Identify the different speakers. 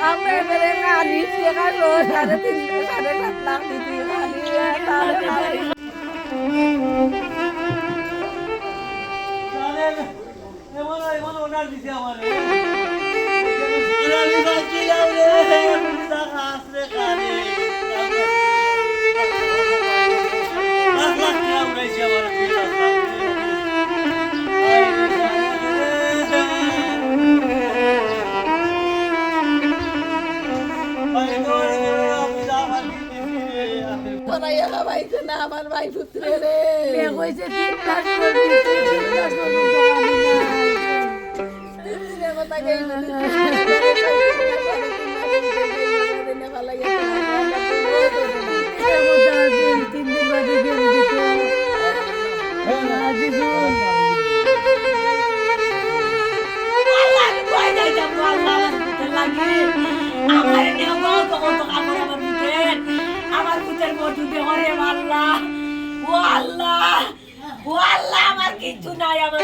Speaker 1: আমরা এবারে কালি টাকা 3.5 7.5 লাখ দিছি খালি
Speaker 2: এমন ওনার দিছে আমারে ওনার দিছে কি লাভ রে বুঝা খাস রে খালি লাখ লাখ টাকা উড়াইছে আমার
Speaker 1: আমার ভাই পুত্র রে
Speaker 3: কইছে 3 লাখ করে দিতে 3 লাখ
Speaker 1: কথা কে
Speaker 3: আমার পুতের মধু দে হরে আল্লাহ ও আল্লাহ আমার কিছু নাই আমার